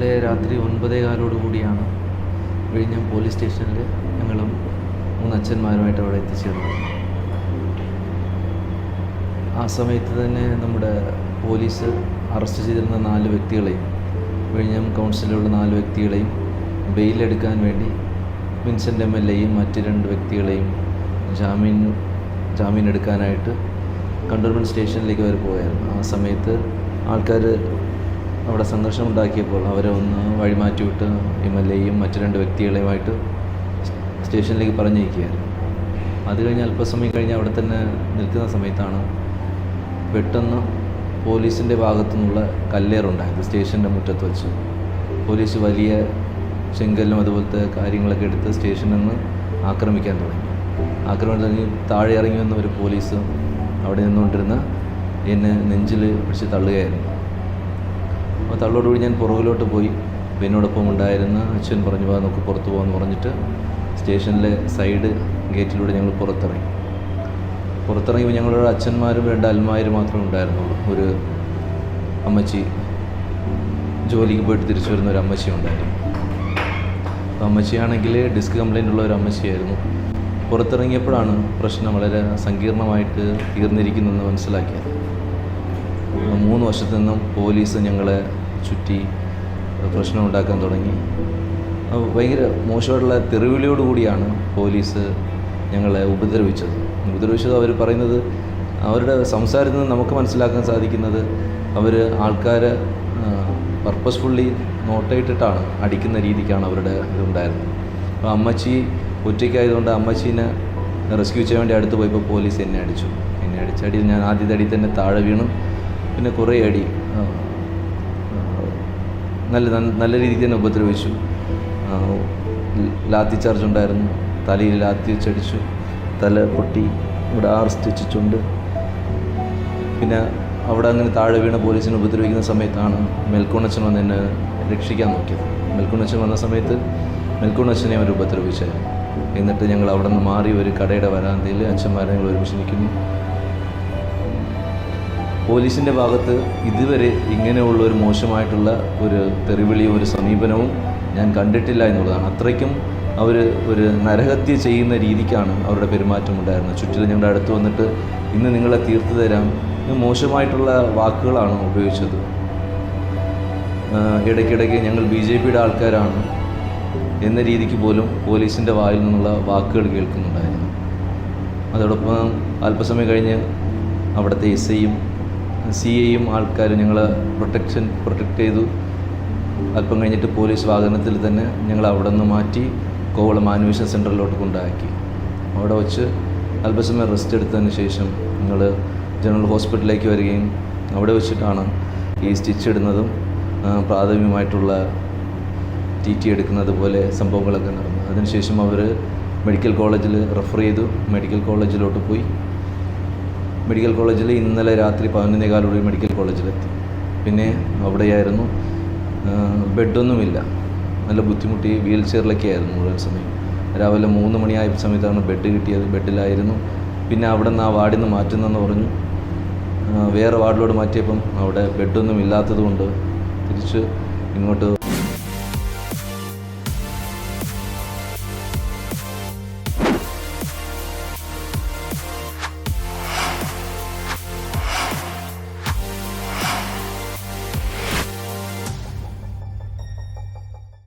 ഇന്നലെ രാത്രി 9:15 കൂടിയാണ് വിഴിഞ്ഞം പോലീസ് സ്റ്റേഷനിൽ ഞങ്ങളും 3 അച്ഛന്മാരുമായിട്ട് അവിടെ എത്തിച്ചേർന്നത്. ആ സമയത്ത് തന്നെ നമ്മുടെ പോലീസ് അറസ്റ്റ് ചെയ്തിരുന്ന 4 വ്യക്തികളെയും, വിഴിഞ്ഞം കൗൺസിലുള്ള 4 വ്യക്തികളെയും ബെയിലെടുക്കാൻ വേണ്ടി വിൻസെൻ്റ് MLA-യും മറ്റ് 2 വ്യക്തികളെയും ജാമീൻ എടുക്കാനായിട്ട് കണ്ടോൺമെൻറ്റ് സ്റ്റേഷനിലേക്ക് അവർ പോയായിരുന്നു. ആ സമയത്ത് ആൾക്കാർ അവിടെ സംഘർഷം ഉണ്ടാക്കിയപ്പോൾ അവരെ ഒന്ന് വഴിമാറ്റിവിട്ട് MLA-യും മറ്റ് 2 വ്യക്തികളെയുമായിട്ട് സ്റ്റേഷനിലേക്ക് പറഞ്ഞയക്കുകയായിരുന്നു. അത് കഴിഞ്ഞ് അല്പസമയം കഴിഞ്ഞ് അവിടെ തന്നെ നിൽക്കുന്ന സമയത്താണ് പെട്ടെന്ന് പോലീസിൻ്റെ ഭാഗത്തു നിന്നുള്ള കല്ലേറുണ്ടായത്. സ്റ്റേഷൻ്റെ മുറ്റത്ത് വെച്ച് പോലീസ് വലിയ ചെങ്കല്ലും അതുപോലത്തെ കാര്യങ്ങളൊക്കെ എടുത്ത് സ്റ്റേഷനിൽ നിന്ന് ആക്രമിക്കാൻ തുടങ്ങി. ആക്രമണത്തിൽ താഴെ ഇറങ്ങി വന്ന ഒരു പോലീസ് അവിടെ നിന്നുകൊണ്ടിരുന്ന എന്നെ നെഞ്ചിൽ പിടിച്ച് തള്ളുകയായിരുന്നു. അപ്പോൾ തള്ളോടുകൂടി ഞാൻ പുറകിലോട്ട് പോയി. എന്നോടൊപ്പം ഉണ്ടായിരുന്ന അച്ഛൻ പറഞ്ഞു, വാ നമുക്ക് പുറത്ത് പോകാമെന്ന് പറഞ്ഞിട്ട് സ്റ്റേഷനിലെ സൈഡ് ഗേറ്റിലൂടെ ഞങ്ങൾ പുറത്തിറങ്ങിയപ്പോൾ ഞങ്ങളുടെ അച്ഛന്മാരും 2 അൽമാരും മാത്രമേ ഉണ്ടായിരുന്നുള്ളൂ. ഒരു അമ്മച്ചി, ജോലിക്ക് പോയിട്ട് തിരിച്ചു വരുന്ന ഒരു അമ്മച്ചി ഉണ്ടായിരുന്നു. അപ്പോൾ അമ്മച്ചിയാണെങ്കിൽ ഡിസ്ക് കംപ്ലൈൻ്റ് ഉള്ള ഒരു അമ്മച്ചിയായിരുന്നു. പുറത്തിറങ്ങിയപ്പോഴാണ് പ്രശ്നം വളരെ സങ്കീർണമായിട്ട് തീർന്നിരിക്കുന്നതെന്ന് മനസ്സിലാക്കിയത്. 3 വശത്തു നിന്നും പോലീസ് ഞങ്ങളെ ചുറ്റി പ്രശ്നം ഉണ്ടാക്കാൻ തുടങ്ങി. ഭയങ്കര മോശമായിട്ടുള്ള തെറിവിളിയോടുകൂടിയാണ് പോലീസ് ഞങ്ങളെ ഉപദ്രവിച്ചത്. അവർ പറയുന്നത്, അവരുടെ സംസാരത്തിൽ നിന്ന് നമുക്ക് മനസ്സിലാക്കാൻ സാധിക്കുന്നത് അവർ ആൾക്കാരെ പർപ്പസ്ഫുള്ളി നോട്ടയിട്ടിട്ടാണ് അടിക്കുന്ന രീതിക്കാണ് അവരുടെ ഇതുണ്ടായിരുന്നത്. അപ്പോൾ അമ്മച്ചി ഒറ്റയ്ക്കായതുകൊണ്ട് അമ്മച്ചീനെ റെസ്ക്യൂ ചെയ്യാൻ വേണ്ടി അടുത്ത് പോയപ്പോൾ പോലീസ് എന്നെ അടിച്ചടിയിൽ ഞാൻ ആദ്യത്തെ അടി തന്നെ താഴെ വീണു. പിന്നെ കുറേ അടി നല്ല രീതിയിൽ തന്നെ ഉപദ്രവിച്ചു. ലാത്തി ചാർജ് ഉണ്ടായിരുന്നു. തലയിൽ ലാത്തി വെച്ചടിച്ചു. തല പൊട്ടി. ഇവിടെ 6 സ്റ്റിച്ചുണ്ട്. പിന്നെ അവിടെ അങ്ങനെ താഴെ വീണ പോലീസിനെ ഉപദ്രവിക്കുന്ന സമയത്താണ് മെൽക്കോണച്ചൻ വന്ന് എന്നെ രക്ഷിക്കാൻ നോക്കിയത്. മെൽക്കോണച്ചൻ വന്ന സമയത്ത് മെൽക്കോണച്ചനെ അവർ ഉപദ്രവിച്ചായിരുന്നു. എന്നിട്ട് ഞങ്ങൾ അവിടെ നിന്ന് മാറി ഒരു കടയുടെ വരാന്തയിൽ അച്ഛന്മാരെ ഞങ്ങൾ ഒരുമിച്ച് നിൽക്കുന്നു. പോലീസിൻ്റെ ഭാഗത്ത് ഇതുവരെ ഇങ്ങനെയുള്ള ഒരു മോശമായിട്ടുള്ള ഒരു തെറിവിളിയും ഒരു സമീപനവും ഞാൻ കണ്ടിട്ടില്ല എന്നുള്ളതാണ്. അത്രയ്ക്കും അവർ ഒരു നരഹത്യ ചെയ്യുന്ന രീതിക്കാണ് അവരുടെ പെരുമാറ്റം ഉണ്ടായിരുന്നത്. ചുറ്റിലും ഞങ്ങളുടെ അടുത്ത് വന്നിട്ട് ഇന്ന് നിങ്ങളെ തീർത്തു തരാം, മോശമായിട്ടുള്ള വാക്കുകളാണ് ഉപയോഗിച്ചത്. ഇടയ്ക്കിടയ്ക്ക് ഞങ്ങൾ BJPയുടെ ആൾക്കാരാണ് എന്ന രീതിക്ക് പോലും പോലീസിൻ്റെ വായിൽ നിന്നുള്ള വാക്കുകൾ കേൾക്കുന്നുണ്ടായിരുന്നു. അതോടൊപ്പം അല്പസമയം കഴിഞ്ഞ് അവിടുത്തെ SI-യും CI-യും ആൾക്കാർ ഞങ്ങളെ പ്രൊട്ടക്റ്റ് ചെയ്തു. അല്പം കഴിഞ്ഞിട്ട് പോലീസ് വാഹനത്തിൽ തന്നെ ഞങ്ങൾ അവിടെ നിന്ന് മാറ്റി കോവളം ആനിമേഷൻ സെൻറ്ററിലോട്ട് കൊണ്ടാക്കി. അവിടെ വച്ച് അല്പസമയം റെസ്റ്റ് എടുത്തതിന് ശേഷം ഞങ്ങൾ ജനറൽ ഹോസ്പിറ്റലിലേക്ക് വരികയും അവിടെ വെച്ചിട്ടാണ് ഈ സ്റ്റിച്ച് ഇടുന്നതും പ്രാഥമികമായിട്ടുള്ള TT എടുക്കുന്നത് പോലെ സംഭവങ്ങളൊക്കെ നടന്നു. അതിനുശേഷം അവർ മെഡിക്കൽ കോളേജിൽ റെഫർ ചെയ്തു. മെഡിക്കൽ കോളേജിലോട്ട് പോയി. മെഡിക്കൽ കോളേജിൽ ഇന്നലെ രാത്രി 11:15 മെഡിക്കൽ കോളേജിലെത്തി. പിന്നെ അവിടെയായിരുന്നു, ബെഡൊന്നുമില്ല. നല്ല ബുദ്ധിമുട്ടി വീൽ ചെയറിലൊക്കെ ആയിരുന്നു മുഴുവൻ സമയം. രാവിലെ 3 മണിയായ സമയത്താണ് ബെഡ് കിട്ടിയത്. ബെഡിലായിരുന്നു. പിന്നെ അവിടെ നിന്ന് ആ വാർഡിൽ നിന്ന് മാറ്റുന്നതെന്ന് പറഞ്ഞു. വേറെ വാർഡിലോട്ട് മാറ്റിയപ്പം അവിടെ ബെഡൊന്നും ഇല്ലാത്തത് കൊണ്ട് തിരിച്ച് ഇങ്ങോട്ട്